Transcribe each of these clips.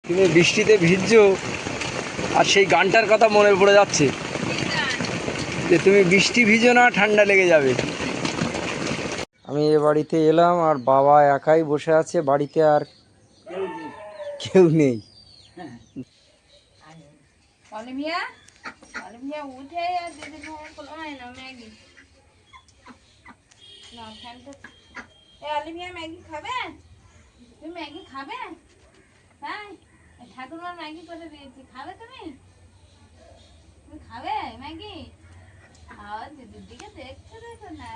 তুমি বৃষ্টিতে ভিজছো আর সেই গানটার কথা মনে পড়ে যাচ্ছে যে তুমি বৃষ্টি ভিজো না, ঠান্ডা লেগে যাবে। আমি এ বাড়িতে এলাম আর বাবা একাই বসে আছে, বাড়িতে আর কেউ নেই। অলিভিয়া অলিভিয়া উঠে দিদি ভাই না ম্যাগি না ফ্যানটা অলিভিয়া ম্যাগি খাবে? তুমি ম্যাগি খাবে? হ্যাঁ, ঠাকুরমার ম্যাগি করে দিয়েছি, খাবে তুমি? তুমি খাবে ম্যাগি? আর দিদির দিকে দেখছো, দেখো না।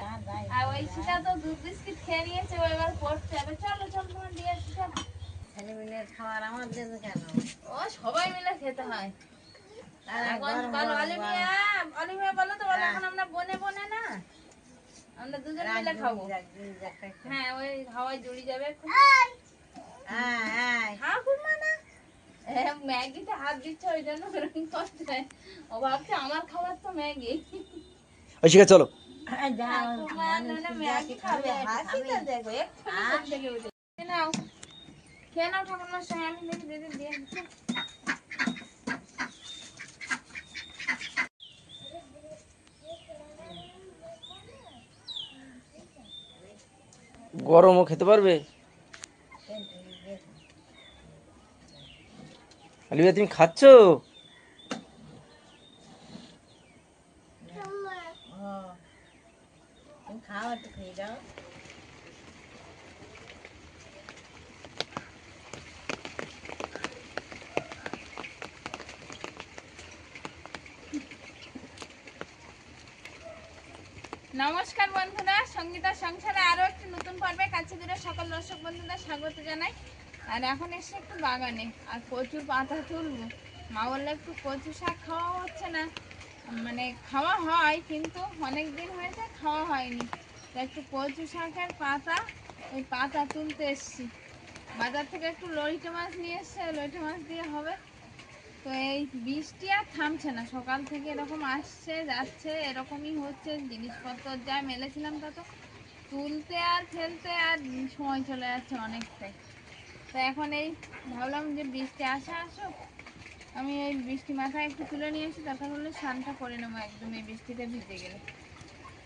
আর ওই সেটা তো দুধ বিস্কিট খেয়ে নিয়েছে, ও এবার পড়তে হবে। চলো চলো, তোমার দিয়ে চলো। খাবার আমার জন্য কেন? ও সবাই মিলে খেতে হয়। এখন বলো অলিভিয়া, অলিভিয়া বলো তো, বলো এখন আমরা বনে বনে না, আমরা দুজন মিলে খাবো। হ্যাঁ, ওই হাওয়ায় জড়ি যাবে। ঠাকুরমা না ম্যাগিতে হাত দিচ্ছে, ওই জন্য এরকম করছে। ও ভাবছে আমার খাবার তো ম্যাগি। ঐশিকা চলো। ঠাকুরমা না ম্যাগি খাবে, হাসিটা দেখো এক্ষুনি থেকে উঠে। খেয়ে নাও, খেয়ে নাও ঠাকুরমার সঙ্গে, আমি দেখি দিদি দিয়ে দিচ্ছি। গরমও খেতে পারবে? আলিয়া তুমি খাচ্ছো? খাওয়া একটু খেয়ে যাও। নমস্কার বন্ধুরা, সঙ্গীতা সংসারে আরো একটি নতুন পর্বে কাছে দূরে সকল দর্শক বন্ধুদের স্বাগত জানাই। আর এখন এসে একটু বাগানে আর প্রচুর পাতা তুলবো। মা বললে একটু কচু শাক খাওয়া হচ্ছে না, মানে খাওয়া হয় কিন্তু অনেক দিন হয়েছে খাওয়া হয়নি। তো একটু কচু শাকের পাতা, ওই পাতা তুলতে এসছি। বাজার থেকে একটু লইটে মাছ নিয়ে এসছে, লইটে মাছ দিয়ে হবে। তো এই বৃষ্টি আর থামছে না, সকাল থেকে এরকম আসছে যাচ্ছে, এরকমই হচ্ছে। জিনিসপত্র যা মেলেছিলাম তা তো তুলতে আর ফেলতে আর সময় চলে যাচ্ছে অনেকটাই। তো এখন এই ভাবলাম যে বৃষ্টি আসুক, আমি এই বৃষ্টি মাথায় একটু তুলে নিয়ে এসে দরকার হলে স্নানটা করে নেবো একদম এই বৃষ্টিতে ভিজে গেলে।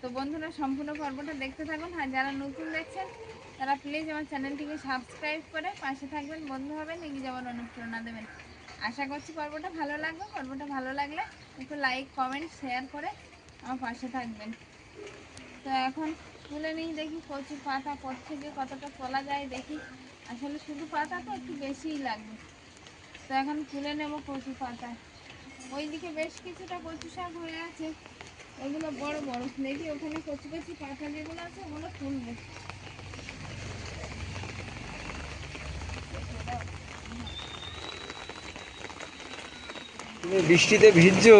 তো বন্ধুরা সম্পূর্ণ পর্বটা দেখতে থাকুন, আর যারা নতুন দেখছেন তারা প্লিজ আমার চ্যানেলটিকে সাবস্ক্রাইব করে পাশে থাকবেন, বন্ধু হবেন, এগিয়ে যাওয়ার অনুপ্রেরণা দেবেন। আশা করছি পর্বটা ভালো লাগবে। পর্বটা ভালো লাগলে একটু লাইক কমেন্ট শেয়ার করে আমার পাশে থাকবেন। তো এখন তুলে নিই, দেখি কচুর পাতা থেকে কতটা তোলা যায় দেখি। আসলে শুধু পাতা তো একটু বেশিই লাগবে। তো এখন তুলে নেব কচু পাতা। ওইদিকে বেশ কিছুটা কচু শাক হয়ে আছে, ওইগুলো বড় বড়। দেখি ওখানে কচু কচু পাতা যেগুলো আছে ওগুলো তুলবো। তুমি বৃষ্টিতে ভিজছো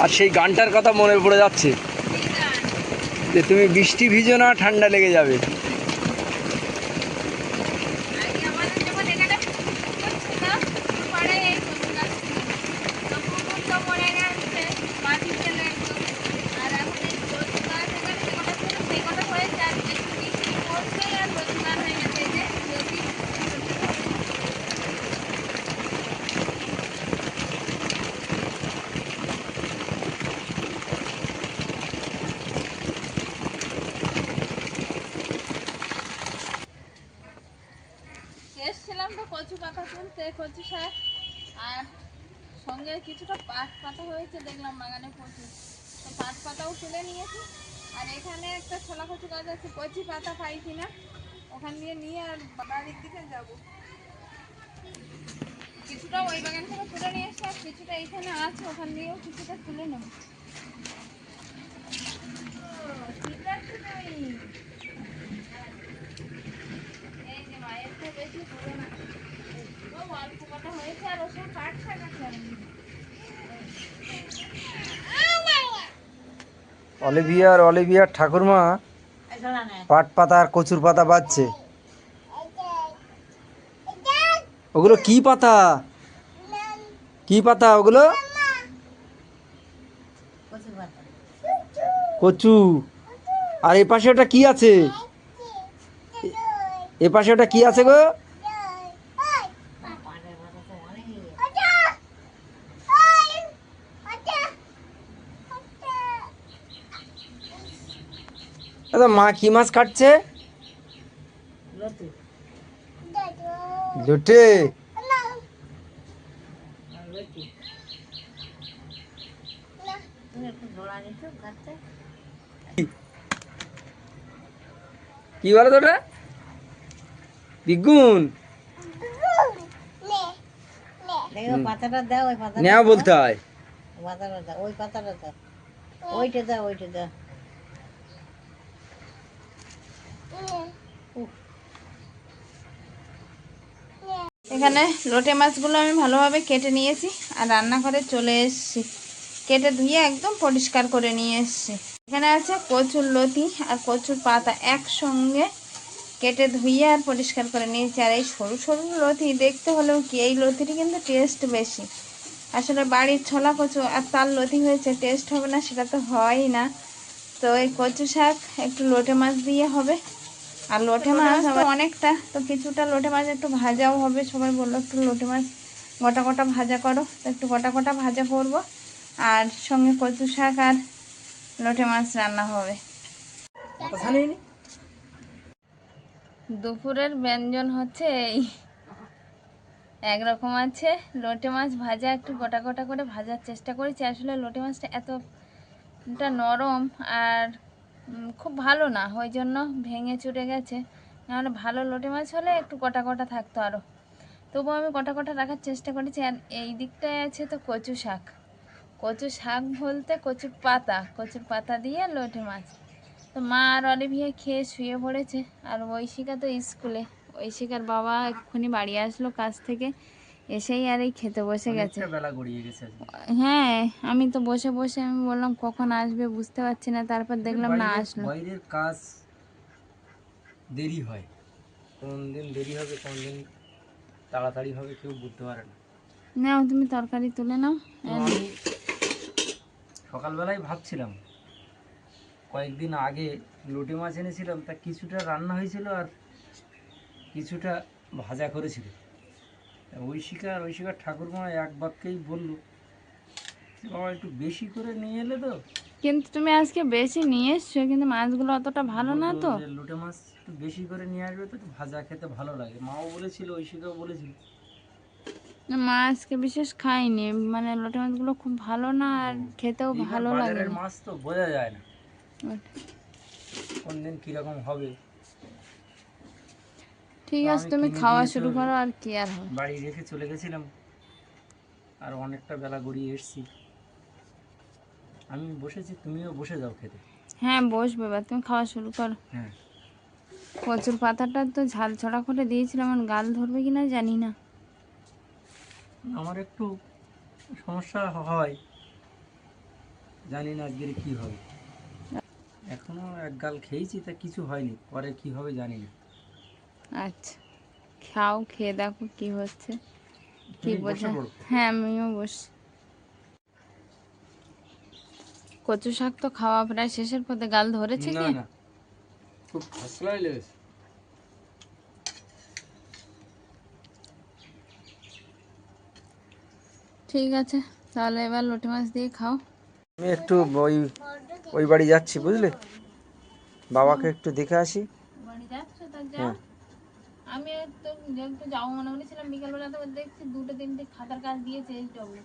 আর সেই গানটার কথা মনে পড়ে যাচ্ছে যে তুমি বৃষ্টি ভিজো না, ঠান্ডা লেগে যাবে। এসছিলাম তো কচু পাতা তুলতে, কচু শাক আর সঙ্গে কিছুটা পাট পাতা হয়েছে দেখলাম বাগানে প্রচুর, তো পাট পাতাও তুলে নিয়েছি। আর এখানে একটা ছোলা কচু গাছ আছে, কচি পাতা পাই কিনা ওখান দিয়ে নিয়ে আর বাড়ির দিকে যাব। কিছুটা ওই বাগান থেকে তুলে নিয়ে এসে আর কিছুটা এইখানে আছে, ওখান দিয়েও কিছুটা তুলে নেব। ঠিক আছে তুমি, এই যে মায়ের তো বেশি হলো না, অল্প কটা হয়েছে আর ওসব পাট শাক আছে। অলিভিয়ার ঠাকুরমা পাট পাতা আর কচুর পাতা বাচ্ছে। ওগুলো কি পাতা? কি পাতা ওগুলো? কচু। আর এ পাশে ওটা কি আছে? এ পাশে ওটা কি আছে গো? দাদা মা কি মাছ কাটছে? লতু লোটে। আর লতু তুমি একটু ধোলা নিচ্ছ কাটতে। কি বলো তো ওটা? বিগুন। দেখো পাতাটা দাও, ওই পাতাটা নেওয়া দাও। বলতে হয়। পাতাটা দাও, ওই পাতাটা দাও, ওইটা দাও, ওইটা দাও। উফ, এখানে লোটে মাছগুলো আমি ভালোভাবে কেটে নিয়েছি আর রান্নাঘরে চলে এসেছি। কেটে ধুয়ে একদম পরিষ্কার করে নিয়ে এসেছি। এখানে আছে কচুর লতি আর কচুর পাতা একসঙ্গে কেটে ধুয়ে আর পরিষ্কার করে নিয়েছি। আর এই সরু সরু লতি দেখতে হলেও কি, এই লতিটি কিন্তু টেস্ট বেশি। আসলে বাড়ির ছোলা কচু আর তার লতি হয়েছে, টেস্ট হবে না সেটা তো হয়ই না। তো এই কচু শাক একটু লোটে মাছ দিয়ে হবে। আর লোটে মাছ আবার অনেকটা, তো কিছুটা লোটে মাছ একটু ভাজাও হবে। সবাই বললো একটু লোটে মাছ গোটা গোটা ভাজা করো, তো একটু গোটা গোটা ভাজা করব। আর সঙ্গে কচু শাক আর লোটে মাছ রান্না হবে। দুপুরের ব্যঞ্জন হচ্ছে এই, একরকম আছে লোটে মাছ ভাজা, একটু গোটা গোটা করে ভাজার চেষ্টা করেছি। আসলে লোটে মাছটা এতটা নরম আর খুব ভালো না, ওই জন্য ভেঙে চুরে গেছে। নাহলে ভালো লোটে মাছ হলে একটু গোটা গোটা থাকতো আরও, তবুও আমি গোটা গোটা রাখার চেষ্টা করেছি। আর এই দিকটায় আছে তো কচু শাক। কচু শাক বলতে কচুর পাতা দিয়ে লোটে মাছ। তো মা আর অলিভিয়া খেয়ে শুয়ে পড়েছে, আর ঐশিকা তো স্কুলে। ঐশিকার বাবা এক্ষুনি বাড়ি আসলো কাজ থেকে, এসেই আর এই খেতে বসে গেছে। বেলা গড়িয়ে গেছে আজকে। হ্যাঁ, আমি তো বসে বসে আমি বললাম কখন আসবে বুঝতে পারছি না, তারপর দেখলাম না আসলো। বাইরের কাজ দেরি হয়, কোন দিন দেরি হবে কোন দিন তাড়াতাড়ি হবে কেউ বুঝতে পারে না। নাও তুমি তরকারি তুলে নাও। তো আমি সকালবেলায় ভাবছিলাম, কয়েকদিন আগে লোটে মাছ এনেছিলাম, তা কিছুটা রান্না হয়েছিল আর কিছুটা ভাজা করেছিল। ঐশিকার ঠাকুরমা এক বাক্যেই বললো যে বাবা একটু বেশি করে নিয়ে এলে তো। কিন্তু তুমি আজকে বেশি নিয়ে এসছো, কিন্তু মাছগুলো অতটা ভালো না বললো তো। যে লোটে মাছ একটু বেশি করে নিয়ে আসবে তো একটু ভাজা খেতে ভালো লাগে। মাও বলেছিল, ঐশিকাও বলেছিল। না, মা আজকে বিশেষ খাইনি, মানে লোটে মাছগুলো খুব ভালো না আর খেতেও এইবার ভালো লাগে বাজারের না। মাছ তো বোঝা যায় না কোন দিন কিরকম হবে। ঠিক তো আছে, আমি তুমি কিনে খাওয়া দিয়ে শুরু তো করো, আর কি আর হবে। বাড়ি রেখে চলে গেছিলাম, আর অনেকটা বেলা গড়িয়ে এসেছি। আমি বসেছি, তুমিও বসে যাও খেতে। হ্যাঁ বসবে, এবার তুমি খাওয়া শুরু করো। হ্যাঁ, কচুর পাতাটা তো ঝাল ছড়া করে দিয়েছিলাম, আমার গাল ধরবে কিনা জানি না। আমার একটু সমস্যা হয়, জানি না আজকের কি হবে। এখনো এক গাল খেয়েছি, তা কিছু হয়নি, পরে কি হবে জানি না। আচ্ছা, খাও, খেয়ে দেখো কি হচ্ছে, কি তুমি বসে বোঝা। পড়ো। হ্যাঁ আমিও বসি। কচু শাক তো খাওয়া প্রায় শেষের পথে, গাল ধরেছে না কি? না, খুব ফাসলাই লেগেছে। ঠিক আছে, তাহলে এবার লোটে মাছ দিয়ে খাও। আমি একটু ওই বাড়ি যাচ্ছি, বুঝলে, বাবাকে একটু দেখে আসি। বাড়ি যাচ্ছ, তা যাও। হ্যাঁ, আমি তো একটু যাবো মনে করেছিলাম বিকালবেলা, তো দেখছি 2-3টে খাতার কাজ দিয়েছে এইচডব্লিউ।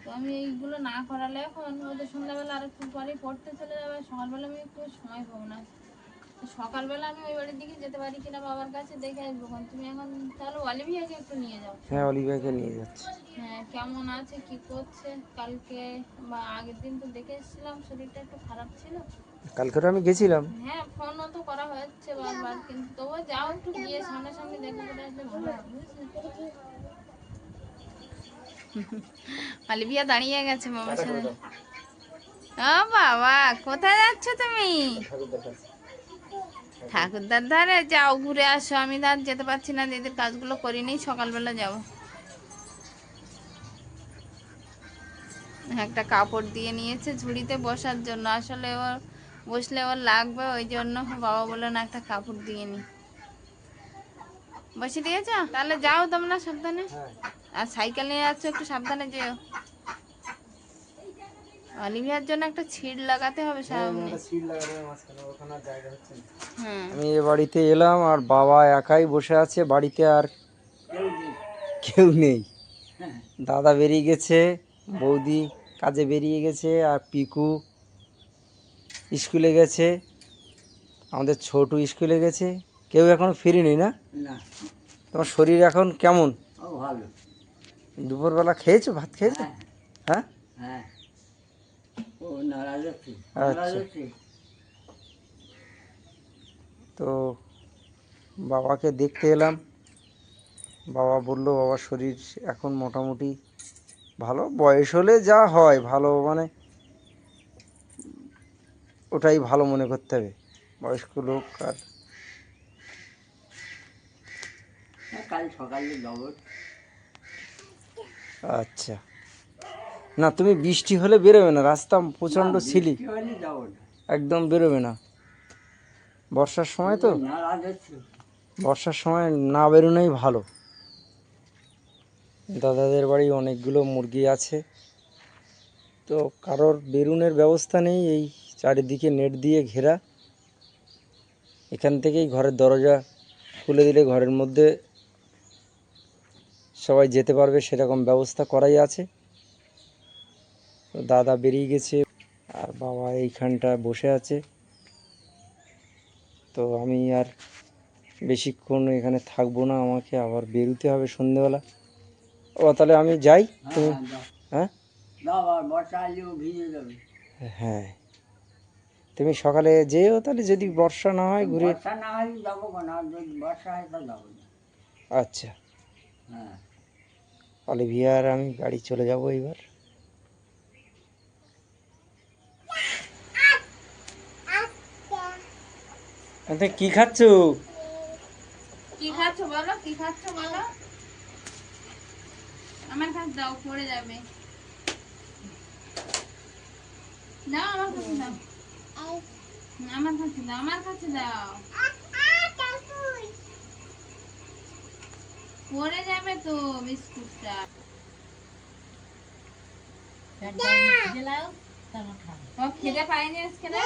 তো আমি এইগুলো না করালে এখন ওদের সন্ধ্যাবেলা আর একটু পরে পড়তে চলে যাবে, সকালবেলা আমি একটু সময় পাবো না। তো সকালবেলা আমি ওই বাড়ির দিকে যেতে পারি কিনা বাবার কাছে দেখে আসবো। কারণ তুমি এখন তাহলে অলিভিয়াকে একটু নিয়ে যাও। হ্যাঁ অলিভাইকে নিয়ে যাচ্ছি। হ্যাঁ, কেমন আছে কি করছে, কালকে বা আগের দিন তো দেখে এসেছিলাম, শরীরটা একটু খারাপ ছিল। কালকে তো আমি গেছিলাম। হ্যাঁ, ফোনও তো করা হচ্ছে বারবার, কিন্তু তবুও যাও, একটু গিয়ে সামনাসামনি দেখা করে আসলে ভালো হবে, বুঝলে? অলিভিয়া দাঁড়িয়ে গেছে বাবার সাথে। ও বাবা, কোথায় যাচ্ছ তুমি? ঠাকুরদার ধারে যাও, ঘুরে আসো। আমি তো আর যেতে পারছি না, দিদির কাজগুলো করিনি, সকালবেলা যাব। একটা কাপড় দিয়ে নিয়েছে ঝুড়িতে বসার জন্য, আসলে ওর বসলে ওর লাগবে, ওই জন্য বাবা বললো না একটা কাপড় দিয়ে নি। বসে দিয়েছ, তাহলে যাও তোমরা সাবধানে। আর সাইকেল নিয়ে যাচ্ছ, একটু সাবধানে যেও। অলিভিয়ার জন্য একটা ছিট লাগাতে হবে সামনে। হুম। আমি এ বাড়িতে এলাম আর বাবা একাই বসে আছে বাড়িতে, আর কেউ নেই। দাদা বেরিয়ে গেছে, বৌদি কাজে বেরিয়ে গেছে, আর পিকু স্কুলে গেছে, আমাদের ছোটু স্কুলে গেছে, কেউ এখনো ফিরিনি না? তোমার শরীর এখন কেমন? ভালো। দুপুরবেলা খেয়েছো, ভাত খেয়েছো? হ্যাঁ, হ্যাঁ, ও নারাজ আছে। আচ্ছা। তো বাবাকে দেখতে এলাম, বাবা বললো বাবার শরীর এখন মোটামুটি ভালো, বয়স হলে যা হয় ভালো, মানে ওটাই ভালো মনে করতে হবে, বয়স্ক লোক। আর কাল সকালে যাবো। আচ্ছা, না তুমি বৃষ্টি হলে বেরোবে না, রাস্তা প্রচণ্ড সিলি, যাবো না। একদম বেরোবে না। বর্ষার সময় তো, নারাজ আছে। বর্ষার সময় না বেরোনোই ভালো। দাদাদের বাড়ি অনেকগুলো মুরগি আছে, তো কারোর বেরুনের ব্যবস্থা নেই, এই চারিদিকে নেট দিয়ে ঘেরা, এখান থেকেই ঘরের দরজা খুলে দিলে ঘরের মধ্যে সবাই যেতে পারবে, সেরকম ব্যবস্থা করাই আছে। তো দাদা বেরিয়ে গেছে আর বাবা এইখানটা বসে আছে। তো আমি আর বেশিক্ষণ এখানে থাকবো না, আমাকে আবার বেরোতে হবে সন্ধেবেলা। ও তাহলে আমি যাই, তুমি? হ্যাঁ, হ্যাঁ, তুমি সকালে যেও তাহলে, যদি বর্ষা না হয় ঘুরে। আচ্ছা, অলিভিয়া আর আমি বাড়ি চলে যাব এবার। তুমি কি খাচ্ছ? কি খাচ্ছ বলো, কি খাচ্ছ বলো? আমার কাছে দাও, পড়ে যাবে। দাও আমার কাছে দাও, আমার কাছে দাও, আমার কাছে দাও, পড়ে যাবে তো বিস্কুটটা। ও খেতে পাইনি আজকে না?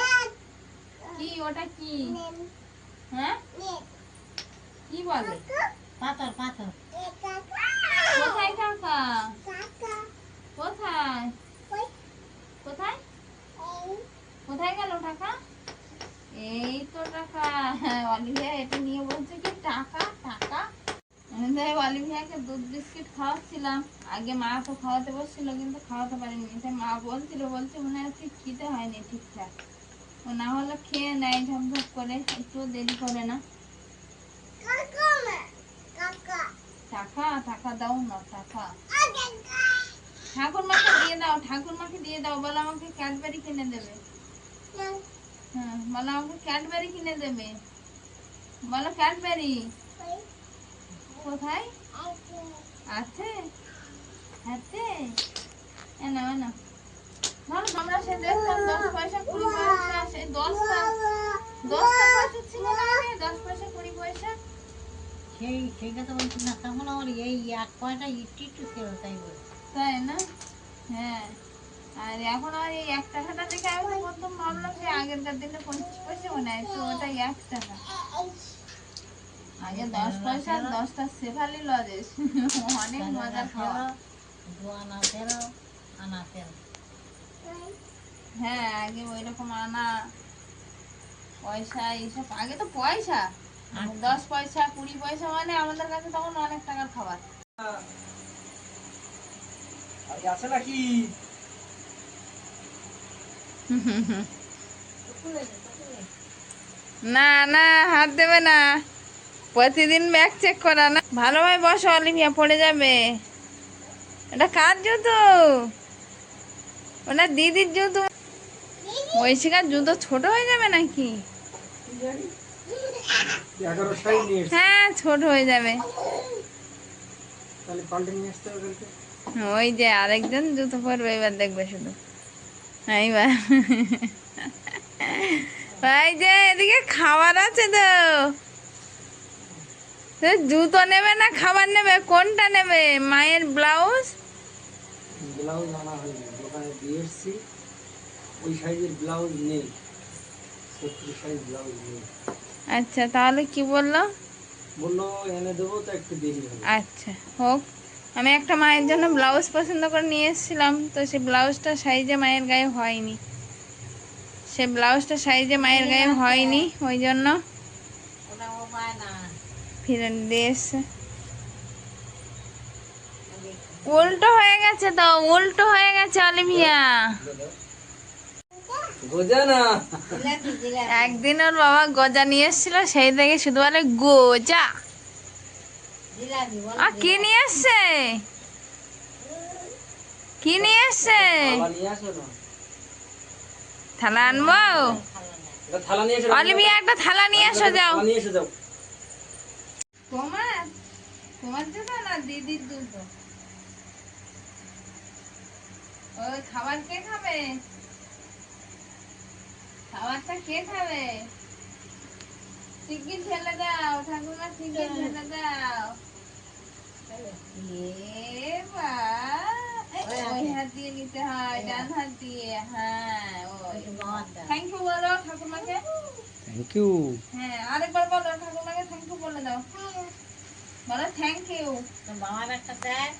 কি ওটা কি? হ্যাঁ, কি বলে? পাথর পাথর। কোথায় টাকা? কোথায় কোথায় কোথায় গেল টাকা? এই তো টাকা। অলিভিয়া এটা নিয়ে বলছে কি টাকা টাকা। আমি তাই অলিভিয়াকে দুধ বিস্কিট খাওয়াচ্ছিলাম, আগে মা তো খাওয়াতে বসছিল কিন্তু খাওয়াতে পারিনি, তাই মা বলছিল, বলছে মনে হচ্ছে খিদে হয়নি ঠিকঠাক, ও না হলে খেয়ে নেয় ঝপঝপ করে, একটু দেরি করে না। টাকা টাকা দাও না, টাকা ঠাকুরমাকে দিয়ে দাও, ঠাকুরমাকে দিয়ে দাও, বলো আমাকে ক্যাডবেরি কিনে দেবে। হ্যাঁ, বলো আমাকে ক্যাডবেরি কিনে দেবে, বলো ক্যাডবেরি কোথায় আছে? আছে, এনা এনা বলো। আমরা সে দেখতাম 10 পয়সা 20 পয়সা, সেই 10টা পয়সা ছিল না আগে, 10 পয়সা 20 পয়সা। সেইটা তো বলছি না, তখন আমার এই এক কয়টা একটু একটু ছিল তাই বলছি। তাই না? হ্যাঁ, আর এখন আর এই 1 টাকাটা দেখে আমি তো প্রথম ভাবলাম যে আগেরকার দিনে 50 পয়সা মনে হয়, তো ওটা 1 টাকা। আগে 10 পয়সা 10টা সেভালি লজেস, অনেক মজা খাওয়া। হ্যাঁ, আগে ওই রকম আনা পয়সা এইসব, আগে তো পয়সা 10 পয়সা 20 পয়সা মানে আমাদের কাছে তখন অনেক টাকার খাবার। আছে নাকি? না না, হাত দেবে না, প্রতিদিন ব্যাগ চেক করা না। ভালোভাবে বসো অলিভিয়া, পড়ে যাবে। এটা কার জুতো? ওটা দিদির জুতো। ঐশিকার জুতো ছোট হয়ে যাবে নাকি? হ্যাঁ, ছোট হয়ে যাবে। ওই যে আরেকজন জুতো পরবে, এবার দেখবে শুধু। এইবার ভাই যে এদিকে খাবার আছে তো, জুতো নেবে না খাবার নেবে, কোনটা নেবে? মায়ের ব্লাউজ ব্লাউজ আনা হয়নি, দোকানে দিয়ে এসছি, ওই সাইজের ব্লাউজ নেই, 36 সাইজ ব্লাউজ নেই। আচ্ছা, তাহলে কি বললো? বললো এনে দেবো, তো একটু দেরি হবে। আচ্ছা, হোক। আমি একটা মায়ের জন্য ব্লাউজ পছন্দ করে নিয়ে এসেছিলাম, তো সেই ব্লাউজটা সাইজে মায়ের গায়ে হয়নি। সে ব্লাউজটা সাইজে মায়ের গায়ে হয়নি, ওই জন্য ওটা ও পায় না। ফিরে দিয়ে এসছে। উল্টো হয়ে গেছে তো, উল্টো হয়ে গেছে অলিভিয়া। গোজা না, জিলাপি জিলাপি একদিন ওর বাবা গজা নিয়ে এসেছিল, সেই থেকে শুধু বলে গোজা। জিলাপি বল। আর কি নিয়ে এসছে? কি নিয়ে এসছে? থালা নিয়ে আসো না। থালা আনবো? এটা থালা নিয়ে এসো। অলিভিয়া একটা থালা নিয়ে এসো, যাও। থালা নিয়ে এসে যাও। তোমার তোমার জুতো না দিদির জুতো? ওই খাবার কে খাবে? খাবারটা কে খাবে? শিগগির ঢেলে দাও ঠাকুমা, শিগগির ঢেলে দাও। এ ওই হাত দিয়ে নিতে হয়, ডান হাত দিয়ে। হ্যাঁ, ওই। থ্যাংক ইউ বলো ঠাকুমাকে। Thank you. হ্যাঁ, আরেকবার বলো ঠাকুমাকে, থ্যাংক ইউ বলে দাও। বলো থ্যাংক ইউ। বাবার একটা দেয়।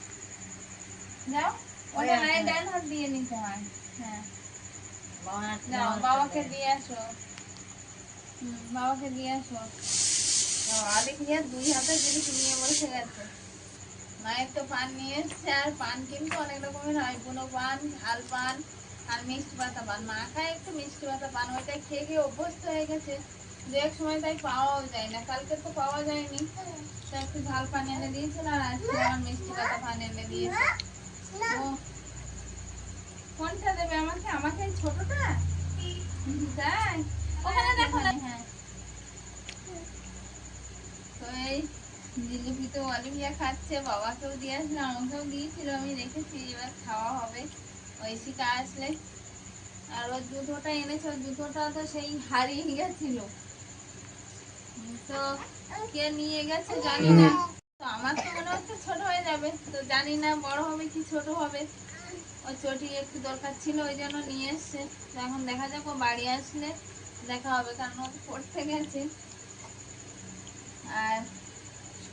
যাও, ওটা নাই, ডান হাত দিয়ে নিতে হয়। হ্যাঁ, যাও বাবাকে দিয়ে আসো। বাবাকে দিয়ে আসো। আলিফিয়া দুই হাতে জিনিস নিয়ে বসে গেছে। মায়ের তো পান নিয়ে এসছে, আর পান কিন্তু অনেক রকমের হয়, বুনো পান, ঝাল পান, আর মিষ্টি পাতা পান। মা খায় একটু মিষ্টি পাতা পান, ওইটা খেয়ে খেয়ে অভ্যস্ত হয়ে গেছে। দু এক সময় তাই পাওয়াও যায় না, কালকে তো পাওয়া যায়নি, তো একটু ঝাল পান এনে দিয়েছিল, আর আজকে আমার মিষ্টি পাতা পান এনে দিয়েছে। ও কোনটা দেবে আমাকে? আমাকে এই ছোটটা? তাই ওখানে দেখো না। হ্যাঁ, তো এই জিলিপি তো অলিভিয়া খাচ্ছে, বাবাকেও দিয়ে আসলে, আমাকেও দিয়েছিল, আমি রেখেছি, এবার খাওয়া হবে ঐশিকা আসলে। আর ওর জুতোটা এনেছে, ওর জুতোটা তো সেই হারিয়ে গেছিল, তো কে নিয়ে গেছে জানি না। তো আমার তো মনে হচ্ছে ছোট হয়ে যাবে, তো জানি না বড় হবে কি ছোট হবে। ওর চটি একটু দরকার ছিল, ওই জন্য নিয়ে এসছে। তো এখন দেখা যাক, ও বাড়ি আসলে দেখা হবে, কারণ ও পড়তে গেছে। আর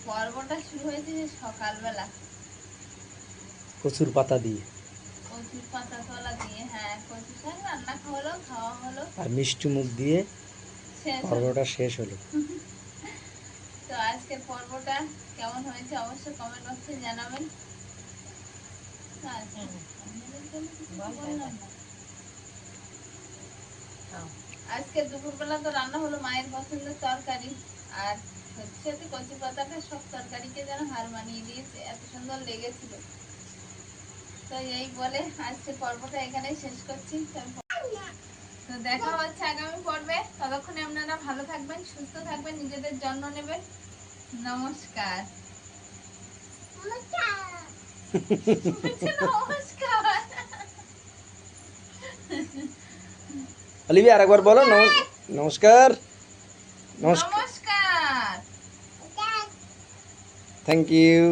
পর্বটা শুরু হয়েছে যে সকালবেলা, কচুর পাতা দিয়ে কচুর পাতা তলা দিয়ে। হ্যাঁ, কচু শাক রান্না হলো, খাওয়া হলো, আর মিষ্টি মুখ দিয়ে শেষ হলো। পর্বটা শেষ হলো। তো আজকের পর্বটা কেমন হয়েছে অবশ্যই কমেন্ট বক্সে জানাবেন। আচ্ছা, আপনাদের জন্য কিছু বললাম না। আজকে দুপুরবেলা তো রান্না হলো মায়ের পছন্দের তরকারি, আর সত্যি সত্যি কচু পাতাটা সব তরকারিকে যেন হার মানিয়ে দিয়েছে, এত সুন্দর লেগেছিল। তো এই বলে আজকে পর্বটা এখানেই শেষ করছি। তো দেখা হচ্ছে আগামী পর্বে, ততক্ষণে আপনারা ভালো থাকবেন, সুস্থ থাকবেন, নিজেদের যত্ন নেবেন। নমস্কার। নমস্কার। অলিভিয়া আরেকবার বলো নমস্কার। নমস্কার। Thank you.